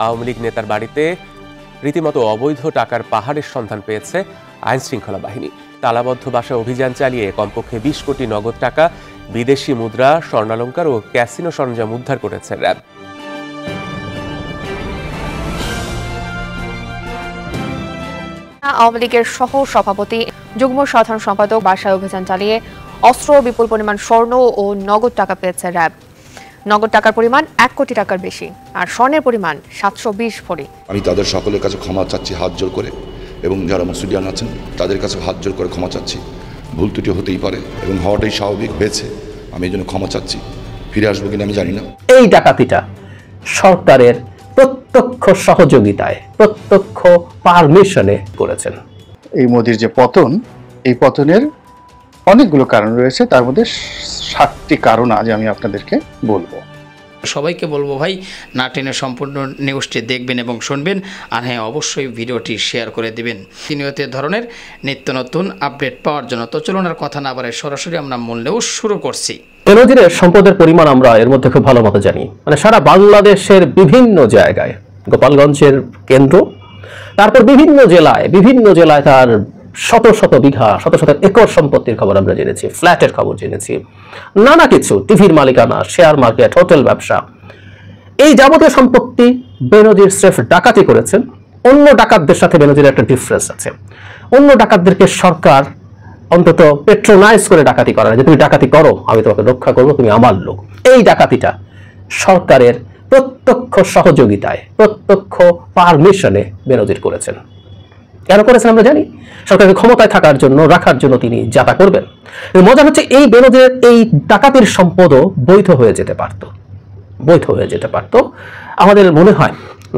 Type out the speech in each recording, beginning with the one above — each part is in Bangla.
আওয়ামী লীগ নেতার বাড়িতে রীতিমতো অবৈধ টাকার পাহাড়ের সন্ধান পেয়েছে আইন শৃঙ্খলা বাহিনী। তালাবদ্ধ বাসায় অভিযান চালিয়ে কমপক্ষে 20 কোটি নগদ টাকা, বিদেশি মুদ্রা, স্বর্ণালংকার ও ক্যাসিনো সরঞ্জাম উদ্ধার করেছে র্যাব। আওয়ামী লীগের সহ সভাপতি যুগ্ম সাধারণ সম্পাদক বাসায় অভিযান চালিয়ে অস্ত্র, বিপুল পরিমাণ স্বর্ণ ও নগদ টাকা পেয়েছে র্যাব। নগদ টাকার পরিমাণ 1 কোটি টাকার বেশি আর স্বর্ণের পরিমাণ 720 ভরি। আমি তাদের সকলের কাছে ক্ষমা চাচ্ছি হাত জোর করে, এবং যারা মুসলিয়ান আছেন তাদের কাছে হাত জোর করে ক্ষমা চাচ্ছি। ভুল ত্রুটি হতেই পারে এবং হওয়াটাই স্বাভাবিক হয়েছে, আমি এই জন্য ক্ষমা চাচ্ছি। ফিরে আসবো কিনা আমি জানি না। এই ডাকাতিটা সরকারের প্রত্যক্ষ সহযোগিতায়, প্রত্যক্ষ পারমিশনে করেছেন। এই মোদির যে পতন, এই পতনের অনেকগুলো কারণ রয়েছে, তার মধ্যে 7টি কারণ আজ আমি আপনাদেরকে বলবো। সবাইকে বলবো ভাই, না টেনে সম্পূর্ণ নিউজটি দেখবেন এবং শুনবেন, আর হ্যাঁ অবশ্যই ভিডিওটি শেয়ার করে দিবেন প্রতিনিয়ত ধরনের নিত্য নতুন আপডেট পাওয়ার জন্য। তো চলুন আর কথা না বাড়াই সরাসরি আমরা মূল নিউজ শুরু করছি। বেনজিরের সম্পদের পরিমাণ আমরা এর মধ্যে খুব ভালো মতো জানি। মানে সারা বাংলাদেশের বিভিন্ন জায়গায়, গোপালগঞ্জের কেন্দ্র, তারপর বিভিন্ন জেলায় তার শত শত বিঘা, শত শত একর সম্পত্তির খবর আমরা জেনেছি, ফ্ল্যাটের খবর জেনেছি, নানা কিছু, টিভির মালিকানা, শেয়ার মার্কেট, হোটেল ব্যবসা। এই যাবতীয় সম্পত্তি বেনজির স্রেফ ডাকাতি করেছেন। অন্য ডাকাতদের সাথে বেনজিরের একটা ডিফারেন্স আছে। অন্য ডাকাতদেরকে সরকার অন্তত পেট্রোনাইজ করে ডাকাতি করা, যে তুমি ডাকাতি করো, আমি তোমাকে রক্ষা করবো, তুমি আমার লোক। এই ডাকাতিটা সরকারের প্রত্যক্ষ সহযোগিতায়, প্রত্যক্ষ পারমিশনে বেনজির করেছেন। কেন করেছেন আমরা জানি, সরকারকে ক্ষমতায় থাকার জন্য, রাখার জন্য তিনি যাতা করবেন। মজা হচ্ছে এই বেনজিরের এই ডাকাতির সম্পদও বৈধ হয়ে যেতে পারত। আমাদের মনে হয়,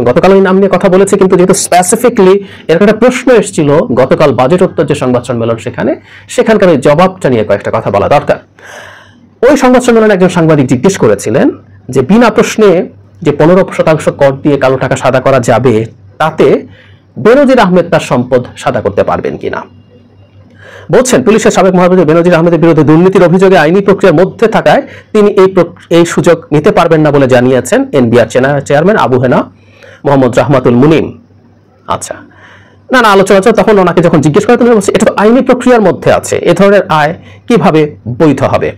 গতকাল আমি নাম নিয়ে কথা বলেছি, কিন্তু যেহেতু স্পেসিফিকলি এর একটা প্রশ্ন এসেছিল গতকাল বাজেট উত্তর যে সংবাদ সম্মেলন, সেখানকার ওই জবাবটা নিয়ে কয়েকটা কথা বলা দরকার। ওই সংবাদ সম্মেলনে একজন সাংবাদিক জিজ্ঞেস করেছিলেন যে বিনা প্রশ্নে যে 15% কর দিয়ে কালো টাকা সাদা করা যাবে, তাতে বেনজির আহমেদ তার সম্পদ সাদা করতে পারবেন কিনা। বলছেন, পুলিশের সাবেক মহাপরিচালক বেনজির আহমেদের বিরুদ্ধে দুর্নীতির অভিযোগে আইনি প্রক্রিয়ার মধ্যে থাকায় তিনি এই সুযোগ নিতে পারবেন না বলে জানিয়েছেন এনবিআর চেয়ারম্যান আবু হেনা মোহাম্মদ রাহমাতুল মুনিম। আচ্ছা, না আলোচনা চল, তখন ওনাকে যখন জিজ্ঞেস করা, তিনি বলছে এটা তো আইনি প্রক্রিয়ার মধ্যে আছে, এ ধরনের আয় কিভাবে বৈধ হবে।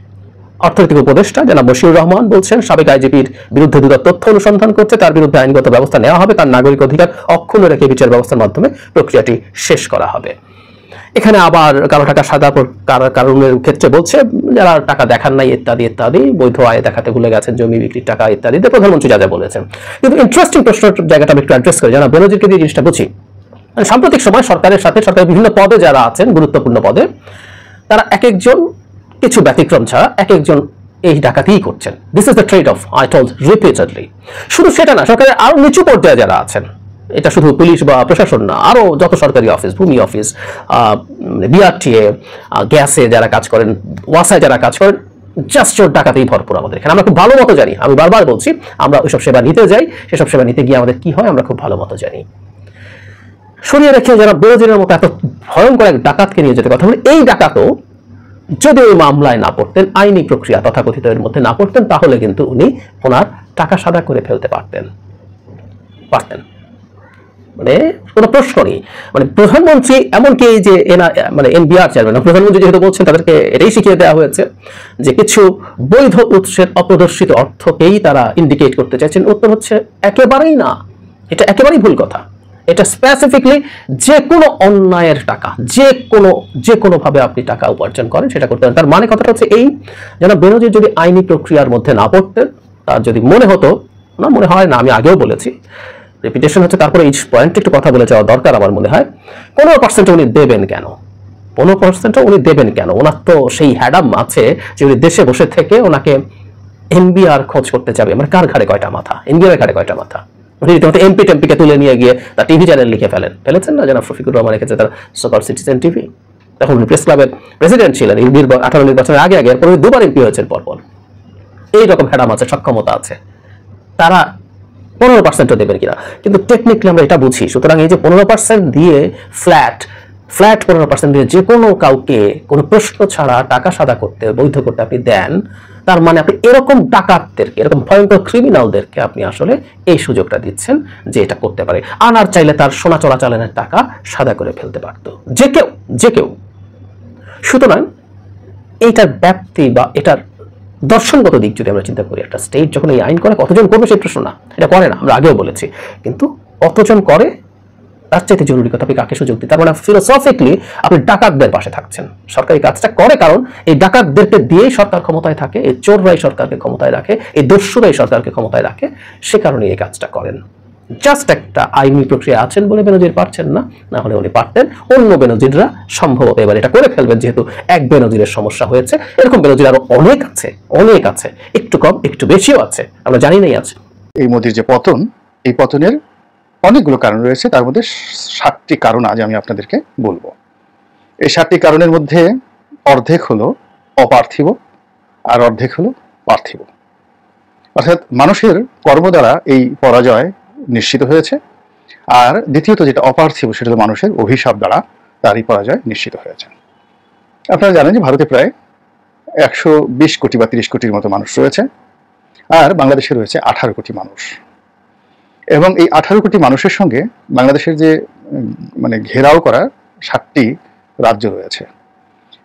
অর্থনৈতিক উপদেষ্টা জনাব বশিউর রহমান বলছেন, সাবেক আইজিপির বিরুদ্ধে দুদক তথ্য অনুসন্ধান করছে, তার বিরুদ্ধে আইনগত ব্যবস্থা নেওয়া হবে, তার নাগরিক অধিকার অক্ষুণ্ণ রেখে বিচার ব্যবস্থার মাধ্যমে প্রক্রিয়াটি শেষ করা হবে। এখানে আবার কালো টাকা সাদা কারণের ক্ষেত্রে বলছে যারা টাকা দেখান নাই ইত্যাদি, বৈধ আয় দেখাতে ভুলে গেছেন, জমি বিক্রির টাকা ইত্যাদিতে প্রধানমন্ত্রী যা বলেছেন। কিন্তু ইন্টারেস্টিং প্রশ্নের জায়গাটা আমি একটু অ্যাড্রেস করি, জানা বেনজিরকে দিয়ে জিনিসটা বুঝি। সাম্প্রতিক সময় সরকারের বিভিন্ন পদে যারা আছেন, গুরুত্বপূর্ণ পদে, তারা এক একজন কিছু ব্যতিক্রম ছাড়া এক একজন এই ডাকাতিই করছেন। This is the trade of, I told repeatedly. শুধু সেটা না, সরকারের আরো নিচু পর্যায়ে যারা আছেন, এটা শুধু পুলিশ বা প্রশাসন না, আরো যত সরকারি অফিস, ভূমি অফিস, বিআরটিএ, গ্যাসে যারা কাজ করেন, ওয়াসায় যারা কাজ করেন, জাস্ট ডাকাতেই ভরপুর আমাদের এখানে। আমরা খুব ভালো মতো জানি, আমি বারবার বলছি, আমরা ওইসব সেবা নিতে যাই, সেসব সেবা নিতে গিয়ে আমাদের কি হয় আমরা খুব ভালো মতো জানি। সরিয়ে রেখে যারা বেনজিরের মতো এত ভয়ঙ্কর এক ডাকাতকে নিয়ে যেতে কথা বলে, এই ডাকাতও যদি ওই মামলায় না পড়তেন, আইনি প্রক্রিয়া তথাকথিত এর মধ্যে না পড়তেন, তাহলে কিন্তু উনি ওনার টাকা সাদা করে ফেলতে পারতেন। মানে কোনো প্রশ্ন নেই। মানে প্রধানমন্ত্রী, এমনকি এই যে এনবিআর চেয়ারম্যান, প্রধানমন্ত্রী যেহেতু বলছেন, তাদেরকে এটাই শিখিয়ে দেওয়া হয়েছে যে কিছু বৈধ উৎসের অপ্রদর্শিত অর্থকেই তারা ইন্ডিকেট করতে চাইছেন। উত্তর হচ্ছে একেবারেই না, এটা একেবারেই ভুল কথা। এটা স্পেসিফিকলি যে কোনো অন্যায়ের টাকা, যে কোনো ভাবে আপনি টাকা উপার্জন করেন সেটা করতে পারেন। তার মানে কথাটা হচ্ছে এই, যেন বেনজির যদি আইনি প্রক্রিয়ার মধ্যে না পড়তেন, তার যদি মনে হতো, না মনে হয় না, আমি আগেও বলেছি, রেপিটেশন হচ্ছে, তারপরে এই পয়েন্টে একটু কথা বলে যাওয়া দরকার আমার মনে হয়, 15% উনি দেবেন কেন? 15% উনি দেবেন কেন? ওনার তো সেই হ্যাডাম আছে যে উনি দেশে বসে থেকে ওনাকে এনবিআর খোঁজ করতে যাবে। মানে কার ঘাড়ে কয়টা মাথা? এনবিআর ঘাড়ে কয়টা মাথা? এমপি টেম্পিকে তুলে নিয়ে গিয়ে তার টিভি চ্যানেল লিখে ফেলেছেন না, যেন ফিকুর রহমান রেখেছে তার সুপার সিটিজেন টিভি। তখন প্রেস ক্লাবের প্রেসিডেন্ট ছিলেন 18 নির্বাচনের আগে, এরপরে 2বার এমপি হয়েছেন পরপর। এইরকম হ্যাডাম আছে, সক্ষমতা আছে, তারা 15% দেবেন কিনা? কিন্তু টেকনিক্যালি আমরা এটা বুঝি। সুতরাং এই যে 15% দিয়ে ফ্ল্যাট 15% দিয়ে যে কোনো কাউকে কোনো প্রশ্ন ছাড়া টাকা সাদা করতে, বৈধ করতে আপনি দেন, তার মানে আপনি এরকম ডাকাতদেরকে, এরকম ভয়ঙ্কর ক্রিমিনালদেরকে আপনি আসলে এই সুযোগটা দিচ্ছেন যে এটা করতে পারে। আনার চাইলে তার সোনা চোরাচালানের টাকা সাদা করে ফেলতে পারতো যে কেউ। সুতরাং এইটার ব্যাপ্তি বা এটার দর্শনগত দিক যদি আমরা চিন্তা করি, একটা স্টেট যখন এই আইন করে কতজন করবে সেই প্রশ্ন না, এটা করে না, আমরা আগেও বলেছি, কিন্তু কতজন করে তার চাইতে জরুরি কথা আপনি কাকে সুযোগ দিই। তার মানে ফিলোসফিক্যালি আপনি ডাকাতদের পাশে থাকছেন। সরকারি কাজটা করে কারণ এই ডাকাতদেরকে দিয়েই সরকার ক্ষমতায় থাকে, এই চোররাই সরকারকে ক্ষমতায় রাখে, এই দস্যুরাই সরকারকে ক্ষমতায় রাখে, সে কারণে এই কাজটা করেন। জাস্ট একটা আইনি প্রক্রিয়া আছেন বলে বেনজির পারছেন না, না হলে উনি পারতেন। অন্য বেনজিররা সম্ভবত এবার এটা করে ফেলবেন, যেহেতু এক বেনজিরের সমস্যা হয়েছে। এরকম বেনজির আরো অনেক আছে, একটু কম একটু বেশিও আছে, আমরা জানি নাই আছে। এই মোদির যে পতন, এই পতনের অনেকগুলো কারণ রয়েছে, তার মধ্যে 7টি কারণ আজ আমি আপনাদেরকে বলবো। এই 7টি কারণের মধ্যে অর্ধেক হলো অপার্থিব আর অর্ধেক হলো পার্থিব। অর্থাৎ মানুষের কর্ম দ্বারা এই পরাজয় নিশ্চিত হয়েছে, আর দ্বিতীয়ত যেটা অপার্থিব সেটা হলো মানুষের অভিশাপ দ্বারা তারই পরাজয় নিশ্চিত হয়েছে। আপনারা জানেন যে ভারতে প্রায় 120 কোটি বা 30 কোটির মতো মানুষ রয়েছে, আর বাংলাদেশে রয়েছে 18 কোটি মানুষ। এবং এই 18 কোটি মানুষের সঙ্গে বাংলাদেশের যে মানে ঘেরাও করা 7টি রাজ্য রয়েছে,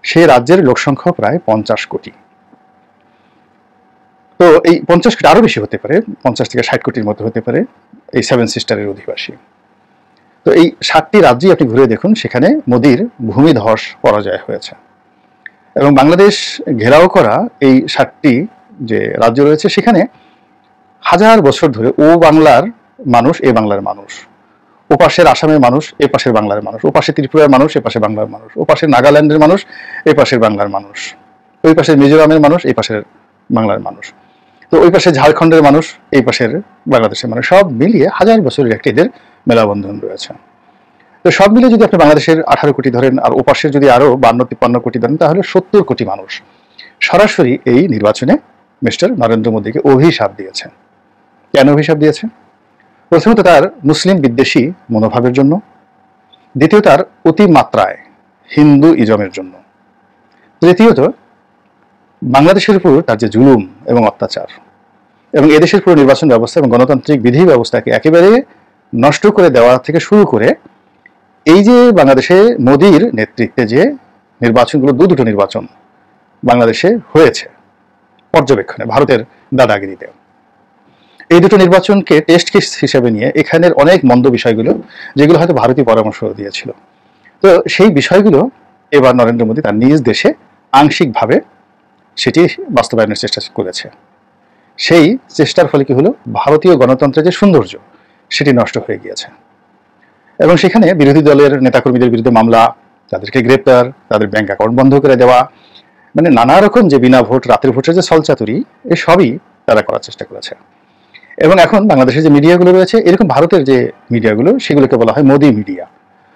সেই রাজ্যের লোকসংখ্যা প্রায় 50 কোটি। তো এই 50 কোটি আরো বেশি হতে পারে, 50 থেকে 60 কোটির মতো হতে পারে এই 7 সিস্টারের অধিবাসী। তো এই 7টি রাজ্যই আপনি ঘুরে দেখুন, সেখানে মোদির ভূমিধস পরাজয় হয়েছে। এবং বাংলাদেশ ঘেরাও করা এই 7টি যে রাজ্য রয়েছে, সেখানে হাজার বছর ধরে ও বাংলার মানুষ এ বাংলার মানুষ, ও পাশের আসামের মানুষ এ পাশের বাংলার মানুষ, ও পাশে ত্রিপুরার মানুষ এ পাশে বাংলার মানুষ, ও পাশের নাগাল্যান্ডের মানুষ এ পাশের বাংলার মানুষ, ওই পাশের মিজোরামের মানুষ এই পাশের বাংলার মানুষ, তো ওই পাশে ঝাড়খণ্ডের মানুষ এই পাশের বাংলাদেশের মানুষ, সব মিলিয়ে হাজার বছরের একটি এদের মেলাবন্ধন রয়েছে। তো সব মিলিয়ে যদি আপনি বাংলাদেশের 18 কোটি ধরেন, আর ও পাশের যদি আরো 52-53 কোটি ধরেন, তাহলে 70 কোটি মানুষ সরাসরি এই নির্বাচনে মিস্টার নরেন্দ্র মোদীকে অভিশাপ দিয়েছে। কেন অভিশাপ দিয়েছে? প্রথমত তার মুসলিম বিদ্বেষী মনোভাবের জন্য, দ্বিতীয়ত তার অতিমাত্রায় হিন্দু ইজমের জন্য, তৃতীয়ত বাংলাদেশের উপর তার যে জুলুম এবং অত্যাচার, এবং এদেশের পুরো নির্বাচন ব্যবস্থা এবং গণতান্ত্রিক বিধি ব্যবস্থাকে একেবারে নষ্ট করে দেওয়া থেকে শুরু করে এই যে বাংলাদেশে মোদির নেতৃত্বে যে নির্বাচনগুলো, দুটো নির্বাচন বাংলাদেশে হয়েছে পর্যবেক্ষণে ভারতের দাদাগিরিতে, এই দুটো নির্বাচনকে টেস্ট কেস হিসেবে নিয়ে এখানের অনেক মন্দ বিষয়গুলো, যেগুলো হয়তো ভারতীয় পরামর্শ দিয়েছিল, তো সেই বিষয়গুলো এবার নরেন্দ্র মোদী তার নিজ দেশে আংশিকভাবে সেটি বাস্তবায়নের চেষ্টা করেছে। সেই চেষ্টার ফলে কি হলো, ভারতীয় গণতন্ত্রের যে সৌন্দর্য সেটি নষ্ট হয়ে গিয়েছে। এবং সেখানে বিরোধী দলের নেতাকর্মীদের বিরুদ্ধে মামলা, তাদেরকে গ্রেপ্তার, তাদের ব্যাংক অ্যাকাউন্ট বন্ধ করে দেওয়া, মানে নানা রকম যে বিনা ভোট, রাতের ভোটের যে ছলচাতুরি, এসবই তারা করার চেষ্টা করেছে। এবং এখন বাংলাদেশের যে মিডিয়াগুলো রয়েছে, এরকম ভারতের যে মিডিয়াগুলো, সেগুলোকে বলা হয় মোদি মিডিয়া।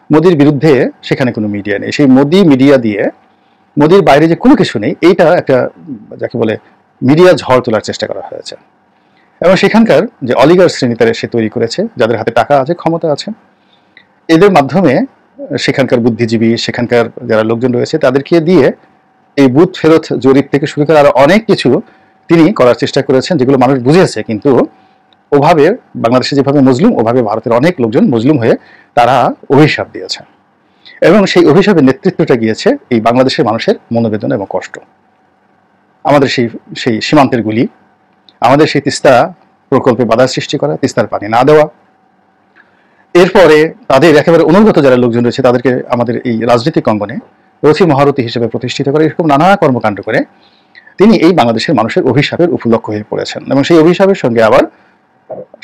মোদির বিরুদ্ধে সেখানে কোনো মিডিয়া নেই, সেই মোদি মিডিয়া দিয়ে মোদির বাইরে যে কোনো কিছু নেই, এইটা একটা যাকে বলে মিডিয়া ঝড় তোলার চেষ্টা করা হয়েছে। এবং সেখানকার যে অলিগার শ্রেণী তারা সে তৈরি করেছে, যাদের হাতে টাকা আছে, ক্ষমতা আছে, এদের মাধ্যমে সেখানকার বুদ্ধিজীবী, সেখানকার যারা লোকজন রয়েছে, তাদেরকে দিয়ে এই বুথ ফেরত জরিপ থেকে শুরু করে আরো অনেক কিছু তিনি করার চেষ্টা করেছেন, যেগুলো মানুষ বুঝেছে। কিন্তু ওভাবে বাংলাদেশে যেভাবে মজলুম, ওভাবে ভারতের অনেক লোকজন মজলুম হয়ে তারা অভিশাপ দিয়েছে। এবং সেই অভিশাপের নেতৃত্বটা গিয়েছে এই বাংলাদেশের মানুষের মনোবেদনা এবং কষ্ট। আমাদের সেই সীমান্তের গুলি, আমাদের সেই তিস্তা প্রকল্পে বাধা সৃষ্টি করা, তিস্তার পানি না দেওয়া, এরপরে তাদের একেবারে অনুগত যারা লোকজন রয়েছে তাদেরকে আমাদের এই রাজনৈতিক অঙ্গনে রথী মহারথী হিসেবে প্রতিষ্ঠিত করে, এরকম নানা কর্মকাণ্ড করে তিনি এই বাংলাদেশের মানুষের অভিশাপের উপলক্ষ হয়ে পড়েছেন। এবং সেই অভিশাপের সঙ্গে আবার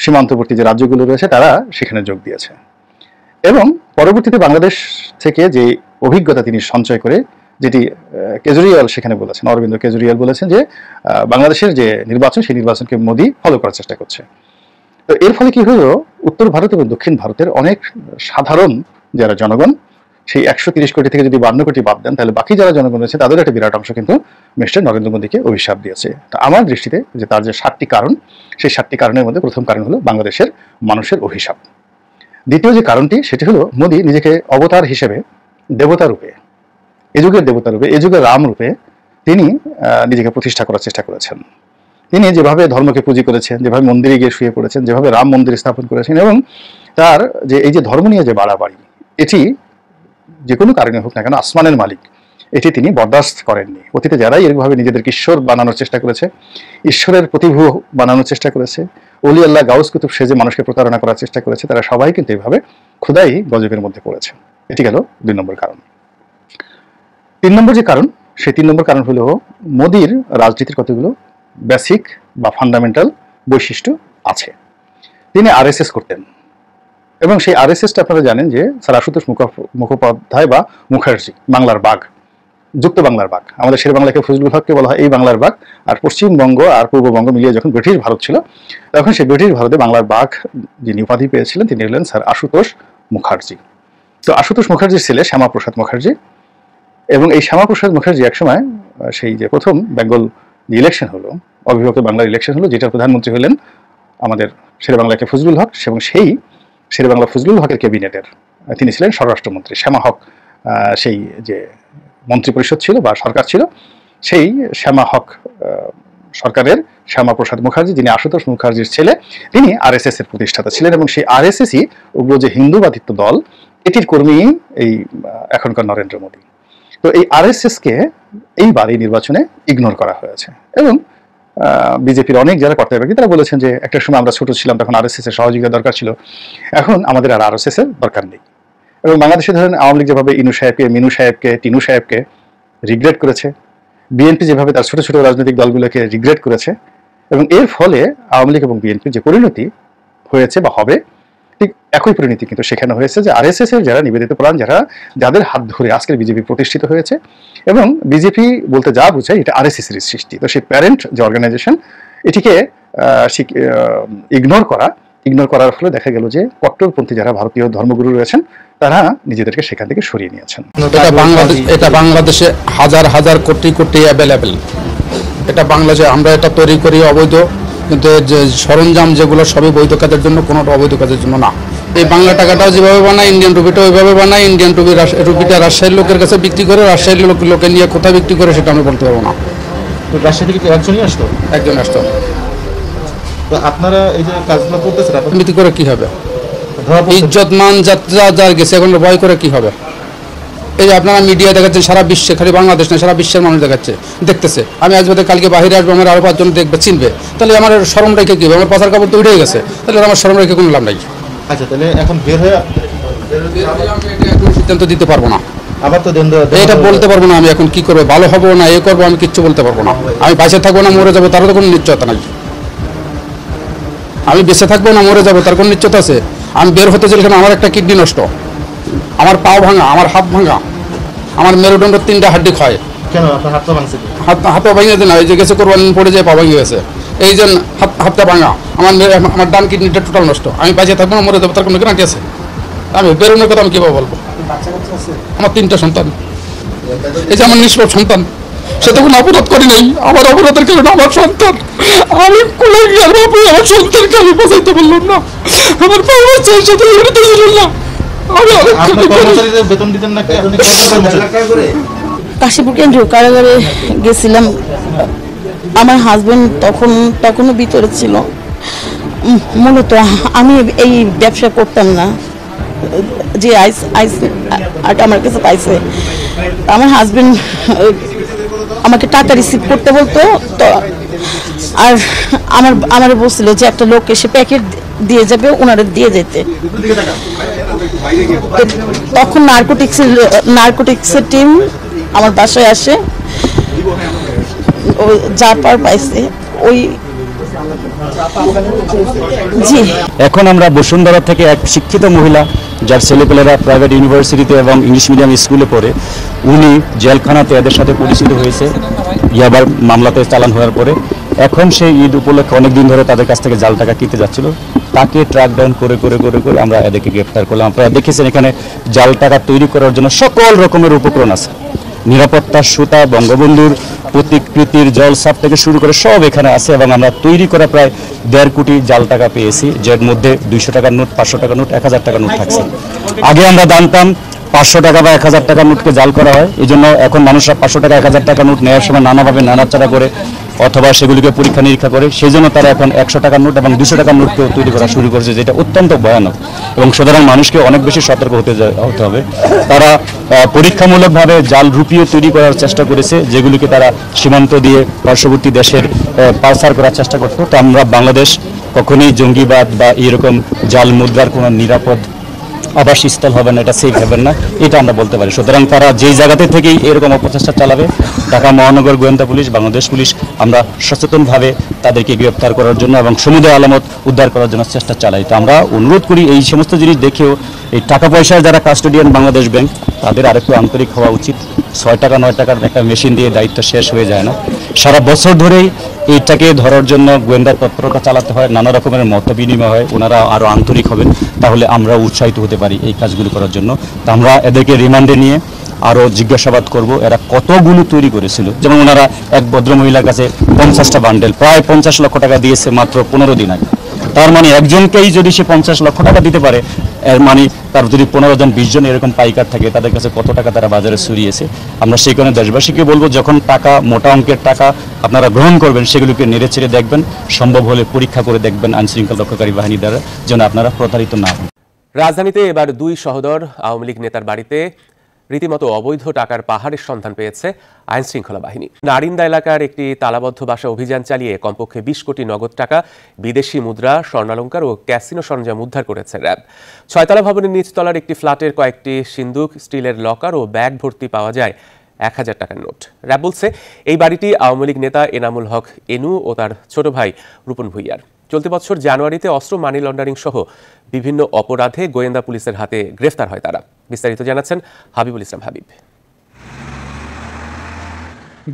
সীমান্তবর্তী যে রাজ্যগুলো রয়েছে তারা সেখানে যোগ দিয়েছে। এবং পরবর্তীতে বাংলাদেশ থেকে যে অভিজ্ঞতা তিনি সঞ্চয় করে, যেটি কেজরিওয়াল সেখানে বলেছেন, অরবিন্দ কেজরিওয়াল বলেছেন যে বাংলাদেশের যে নির্বাচন, সেই নির্বাচনকে মোদি ফলো করার চেষ্টা করছে। তো এর ফলে কি হলো, উত্তর ভারত এবং দক্ষিণ ভারতের অনেক সাধারণ যারা জনগণ, সেই 130 কোটি থেকে যদি 52 কোটি বাদ দেন, তাহলে বাকি যারা জনগণ রয়েছে তাদের একটা বিরাট অংশ কিন্তু মিস্টার নরেন্দ্র মোদীকে অভিশাপ দিয়েছে। তা আমার দৃষ্টিতে যে তার যে 7টি কারণ, সেই 7টি কারণের মধ্যে প্রথম কারণ হলো বাংলাদেশের মানুষের অভিশাপ। দ্বিতীয় যে কারণটি, সেটি হলো মোদী নিজেকে অবতার হিসেবে, দেবতা রূপে, এ যুগের দেবতা রূপে, এ যুগের রাম রূপে তিনি নিজেকে প্রতিষ্ঠা করার চেষ্টা করেছেন। তিনি যেভাবে ধর্মকে পুঁজি করেছেন, যেভাবে মন্দিরে গিয়ে শুয়ে পড়েছেন, যেভাবে রাম মন্দির স্থাপন করেছেন, এবং তার যে এই যে ধর্ম নিয়ে যে বাড়াবাড়ি, এটি যে কোনো কারণে হোক না কেন আসমানের মালিক, এটি তিনি বরদাস্ত করেননি। অতীতে যারাই এরকমভাবে নিজেদেরকে ঈশ্বর বানানোর চেষ্টা করেছে, ঈশ্বরের প্রতিভূ বানানোর চেষ্টা করেছে, অলি আল্লাহ গাউস কুতুব সেজে মানুষকে প্রতারণা করার চেষ্টা করেছে, তারা সবাই কিন্তু এইভাবে খোদাই গজবের মধ্যে পড়েছে। এটি গেল 2 নম্বর কারণ। 3 নম্বর যে কারণ, সেই 3 নম্বর কারণ হলো মোদির রাজনীতির কতগুলো বেসিক বা ফান্ডামেন্টাল বৈশিষ্ট্য আছে। তিনি আরএসএস করতেন, এবং সেই আরএসএসটা আপনারা জানেন যে স্যার আশুতোষ মুখোপাধ্যায় বা মুখার্জি, বাংলার বাঘ, যুক্ত বাংলার বাঘ। আমাদের শের বাংলাকে ফজলুল হককে বলা হয় এই বাংলার বাঘ, আর পশ্চিমবঙ্গ আর পূর্ববঙ্গ মিলিয়ে যখন ব্রিটিশ ভারত ছিল, তখন সেই ব্রিটিশ ভারতে বাংলার বাঘ যিনি উপাধি পেয়েছিলেন তিনি হলেন স্যার আশুতোষ মুখার্জি। তো আশুতোষ মুখার্জির ছেলে শ্যামাপ্রসাদ মুখার্জি, এবং এই শ্যামাপ্রসাদ মুখার্জি একসময় সেই যে প্রথম বেঙ্গল ইলেকশন হলো, অবিভক্ত বাংলার ইলেকশন হলো, যেটার প্রধানমন্ত্রী হলেন আমাদের শের বাংলাকে ফজলুল হক, এবং সেই শের বাংলা ফজলুল হকের ক্যাবিনেটের তিনি ছিলেন স্বরাষ্ট্রমন্ত্রী। শ্যামা হক সেই যে মন্ত্রিপরিষদ ছিল বা সরকার ছিল, সেই শ্যামা হক সরকারের শ্যামাপ্রসাদ মুখার্জি, যিনি আশুতোষ মুখার্জির ছেলে, তিনি আরএসএস এর প্রতিষ্ঠাতা ছিলেন, এবং সেই আরএসএসই উগ্র যে হিন্দুবাদিত্ব দল, এটির কর্মী এই এখনকার নরেন্দ্র মোদী। তো এই আরএসএসকে এইবার এই নির্বাচনে ইগনোর করা হয়েছে, এবং বিজেপির অনেক যারা কর্তা ব্যক্তি তারা বলেছেন যে একটা সময় আমরা ছোট ছিলাম, তখন আরএসএস এর সহযোগিতা দরকার ছিল, এখন আমাদের আর আরএসএস এর দরকার নেই। এবং বাংলাদেশে ধরেন আওয়ামী লীগ যেভাবে ইনু সাহেবকে, মিনু সাহেবকে, টিনু সাহেবকে রিগ্রেট করেছে, বিএনপি যেভাবে তার ছোট ছোট রাজনৈতিক দলগুলোকে রিগ্রেট করেছে, এবং এর ফলে আওয়ামী লীগ এবং বিএনপির যে পরিণতি হয়েছে বা হবে, ঠিক একই পরিণতি কিন্তু সেখানে হয়েছে যে আরএসএস এর যারা নিবেদিত প্রাণ, যাদের হাত ধরে আজকের বিজেপি প্রতিষ্ঠিত হয়েছে, এবং বিজেপি বলতে যা বোঝায় এটা আরএসএস এর সৃষ্টি। তো সেই প্যারেন্ট যে অর্গানাইজেশন, এটিকে ইগনোর করার ফলে দেখা গেল যে কট্টরপন্থী যারা ভারতীয় ধর্মগুরু রয়েছেন, তারা নিজেদেরকে সেখান থেকে সরিয়ে নিয়েছেন। এটা বাংলাদেশে হাজার হাজার কোটি কোটি অ্যাভেলেবেল। এটা বাংলাদেশে আমরা এটা তৈরি করি অবৈধ, কিন্তু যে সরঞ্জাম যেগুলো সবই বৈধ কাজের জন্য, কোনোটা অবৈধ কাজের জন্য না। এই বাংলা টাকাটাও যেভাবে বানায়, ইন্ডিয়ান রুপিটাও ওইভাবে বানায়। ইন্ডিয়ান রুপিটা রাজশাহীর লোকের কাছে বিক্রি করে, রাজশাহীর লোকে নিয়ে কোথায় বিক্রি করে সেটা আমি বলতে পারবো না। রাজশাহী থেকে একজনই আসতো? একজন আসতো। তো আপনারা এই যে কাজগুলো করতেছেন, বিক্রি করে কি হবে? ইজ্জত মান যার গেছে, এখন ভয় করে কি হবে? এই যে আপনারা মিডিয়া দেখাচ্ছেন সারা বিশ্বে, খালি বাংলাদেশ না সারা বিশ্বের মানুষ দেখতেছে। আমি আজ বাদে কালকে বাইরে আসবো, আমার আরো 5 জন দেখবে, চিনবে, তাহলে আমার শরম রেখে কি হবে? আমার পাশার কাপড় তো উঠে গেছে, তাহলে আমার শরম রেখে কোনো লাভ নাই। আচ্ছা, তাহলে এখন বের হয়ে সিদ্ধান্ত দিতে পারবো না, আবার তো এটা বলতে পারবো না আমি এখন কি করবো, ভালো হবো না এ করবো, আমি কিচ্ছু বলতে পারবো না। আমি বেঁচে থাকবো না মরে যাবো তারও তো কোনো নিশ্চয়তা নাই। আমি বেঁচে থাকবো না মরে যাবো তার কোনো নিশ্চয়তা আছে? আমি বের হতে চাইলে আমার একটা কিডনি নষ্ট, আমার পাও ভাঙা, আমার হাত ভাঙা, আমার মেরুদণ্ড 3টা হাড্ডি ক্ষয়। কেন আপনার হাতটা ভাঙছে? হাতটা ভাঙিয়ে দিন, এই যে গেছে কোরবানি পড়ে যায় পা ভাঙিয়ে গেছে, এই যে হাতটা ভাঙা, আমার ডান কিডনিটা টোটাল নষ্ট। আমি বেঁচে থাকবো না মরে যাবো তার কোনো গ্যারান্টি আছে? আমি বেরোনোর কথা আমি কীভাবে বলবো? আমার 3টা সন্তান, এই যে আমার নিষ্পাপ সন্তান, সে তো কোনো অপরাধ করি নাই, আমার অপরাধের কারণে আমার সন্তান, আমি কোলে গিয়ার বাবু আমার সন্তানকে আমি বাঁচাইতে পারলাম না, আমার বাবা চাই সাথে লড়তে ছিলেন না। বেতন দিতেন না? কাশীপুর কেন্দ্রীয় কারাগারে গেছিলাম, আমার হাজবেন্ড তখনও ভিতরে ছিল। মূলত আমি এই ব্যবসা করতাম না, যে আইস আমার কাছে পাইছে, আমার হাজবেন্ড আমাকে টাকা রিসিভ করতে বলতো, তো আর আমার বলছিল যে একটা লোক এসে প্যাকেট দিয়ে যাবে, ওনারা দিয়ে যেতে। তখন নার্কোটিক্সের টিম আমার বাসায় আসে, যা পার পাইছে ওই। জি, এখন আমরা বসুন্ধরা থেকে এক শিক্ষিত মহিলা, যার ছেলেপেলেরা প্রাইভেট ইউনিভার্সিটিতে এবং ইংলিশ মিডিয়াম স্কুলে পড়ে, উনি জেলখানাতে এদের সাথে পরিচিত হয়েছে ইয়াবার মামলাতে চালান হওয়ার পরে। এখন সেই ঈদ উপলক্ষে অনেকদিন ধরে তাদের কাছ থেকে জাল টাকা কিনতে যাচ্ছিল, তাকে ট্র্যাক ডাউন করে করে করে করে আমরা এদেরকে গ্রেফতার করলাম। আপনারা দেখেছেন এখানে জাল টাকা তৈরি করার জন্য সকল রকমের উপকরণ আছে, নিরাপত্তার সুতা, বঙ্গবন্ধুর প্রতিকৃতির জলসাপ থেকে শুরু করে সব এখানে আছে, এবং আমরা তৈরি করা প্রায় 1.5 কোটি জাল টাকা পেয়েছি, যার মধ্যে 200 টাকার নোট, 500 টাকার নোট, 1000 টাকার নোট থাকছে। আগে আমরা জানতাম 500 টাকা বা 1000 টাকা নোটকে জাল করা হয়। এই জন্য এখন মানুষরা 500 টাকা 1000 টাকা নোট নেওয়ার সময় নানাভাবে নানাচাড়া করে অথবা সেগুলিকে পরীক্ষা নিরীক্ষা করে, সেই জন্য তারা এখন 100 টাকার নোট এবং 200 টাকার নোটকেও তৈরি করা শুরু করেছে, যেটা অত্যন্ত ভয়ানক। এবং সুতরাং মানুষকে অনেক বেশি সতর্ক হতে হবে। তারা পরীক্ষামূলকভাবে জাল রুপিও তৈরি করার চেষ্টা করেছে, যেগুলিকে তারা সীমান্ত দিয়ে পার্শ্ববর্তী দেশের পাচার করার চেষ্টা করত। তো আমরা বাংলাদেশ কখনোই জঙ্গিবাদ বা এরকম জাল মুদ্রার কোনো নিরাপদ আবাসস্থল হবে না, এটা সেফ হবেন না, এটা আমরা বলতে পারি। সুতরাং তারা যেই জায়গাতে থেকেই এরকম অপচেষ্টা চালাবে, ঢাকা মহানগর গোয়েন্দা পুলিশ, বাংলাদেশ পুলিশ, আমরা সচেতনভাবে তাদেরকে গ্রেপ্তার করার জন্য এবং সমুদয় আলামত উদ্ধার করার জন্য চেষ্টা চালাই। তো আমরা অনুরোধ করি এই সমস্ত জিনিস দেখেও এই টাকা পয়সার যারা কাস্টোডিয়ান বাংলাদেশ ব্যাংক, তাদের আরেকটু আন্তরিক হওয়া উচিত। 6 টাকা 9 টাকার একটা মেশিন দিয়ে দায়িত্ব শেষ হয়ে যায় না। সারা বছর ধরেই এইটাকে ধরার জন্য গোয়েন্দা তৎপরতা চালাতে হয়, নানা রকমের মত বিনিময় হয়। ওনারা আরও আন্তরিক হবেন, তাহলে আমরা উৎসাহিত হতে পারি এই কাজগুলো করার জন্য। তো আমরা এদেরকে রিমান্ডে নিয়ে আরও জিজ্ঞাসাবাদ করব, এরা কতগুলো তৈরি করেছিল। যেমন ওনারা এক ভদ্রমহিলার কাছে 50টা বান্ডেল, প্রায় 50 লক্ষ টাকা দিয়েছে মাত্র 15 দিন আগে। তার মানে একজনকেই যদি সে 50 লক্ষ টাকা দিতে পারে, এর মানে তার যদি 15 জন 20 জন এরকম পাইকার থাকে, তাদের কাছে কত টাকা তারা বাজারে ছড়িয়েছে। আমরা সেই কারণে দেশবাসীকে বলবো, যখন টাকা, মোটা অঙ্কের টাকা আপনারা গ্রহণ করবেন, সেগুলোকে নেড়ে চেড়ে দেখবেন, সম্ভব হলে পরীক্ষা করে দেখবেন আইনশৃঙ্খলা রক্ষাকারী বাহিনী দ্বারা, যেন আপনারা প্রতারিত না হন। রাজধানীতে এবার 2 সহোদর আওয়ামী লীগ নেতার বাড়িতে রীতিমতো অবৈধ টাকার পাহাড়ের সন্ধান পেয়েছে আইন শৃঙ্খলা বাহিনী। নারিন্দা এলাকার একটি তালাবদ্ধ বাসায় অভিযান চালিয়ে কমপক্ষে 20 কোটি নগদ টাকা, বিদেশি মুদ্রা, স্বর্ণালংকার ও ক্যাসিনো সরঞ্জাম উদ্ধার করেছে র্যাব। 6তলা ভবনের নিচতলার একটি ফ্ল্যাটের কয়েকটি সিন্দুক, স্টিলের লকার ও ব্যাগ ভর্তি পাওয়া যায় 1000 টাকার নোট। র্যাব বলছে এই বাড়িটি আওয়ামী লীগ নেতা এনামুল হক এনু ও তার ছোট ভাই রূপন ভূঁইয়ার। চলতি বছর জানুয়ারিতে অস্ত্র, মানি লন্ডারিং সহ বিভিন্ন অপরাধে গোয়েন্দা পুলিশের হাতে গ্রেফতার হয় তারা। বিস্তারিত জানাচ্ছেন হাবিবুল ইসলাম হাবিব।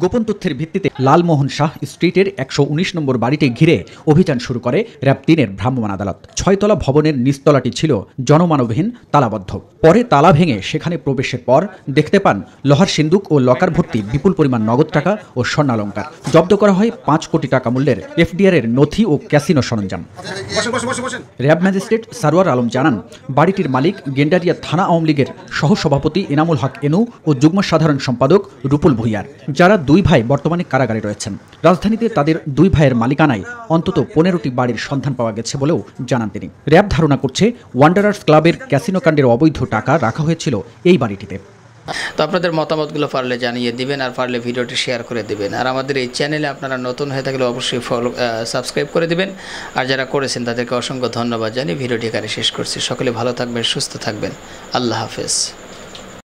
গোপন তথ্যের ভিত্তিতে লালমোহন শাহ স্ট্রিটের 119 নম্বর বাড়িতে ঘিরে অভিযান শুরু করে র্যাব 3-এর ভ্রাম্যমাণ আদালত। 6তলা ভবনের নিচতলাটি ছিল জনমানবহীন, তালাবদ্ধ। পরে তালা ভেঙে সেখানে প্রবেশের পর দেখতে পান লোহার সিন্দুক ও লকার ভর্তি বিপুল পরিমাণ নগদ টাকা ও স্বর্ণালংকার। জব্দ করা হয় 5 কোটি টাকা মূল্যের এফডিআর-এর নথি ও ক্যাসিনো সরঞ্জাম। র্যাব ম্যাজিস্ট্রেট সারোয়ার আলম জানান, বাড়িটির মালিক গেন্ডারিয়া থানা আওয়ামী লীগের সহসভাপতি এনামুল হক এনু ও যুগ্ম সাধারণ সম্পাদক রূপল ভূঁইয়ার, যারা 2 ভাই বর্তমানে কারাগারে রয়েছেন। রাজধানীতে তাদের 2 ভাইয়ের মালিকানায় অন্তত 15টি বাড়ির সন্ধান পাওয়া গেছে বলেও জানান তিনি। র্যাব ধারণা করছে ওয়ান্ডারার্স ক্লাবের ক্যাসিনো কাণ্ডের অবৈধ টাকা রাখা হয়েছিল এই বাড়িটিতে। তো আপনাদের মতামতগুলো পারলে জানিয়ে দিবেন, আর পারলে ভিডিওটি শেয়ার করে দিবেন। আর আমাদের এই চ্যানেলে আপনারা নতুন হয়ে থাকলে অবশ্যই সাবস্ক্রাইব করে দিবেন। আর যারা করেছেন তাদেরকে অসংখ্য ধন্যবাদ জানিয়ে ভিডিওটি এখানে শেষ করছি। সকলে ভালো থাকবেন, সুস্থ থাকবেন। আল্লাহ হাফেজ।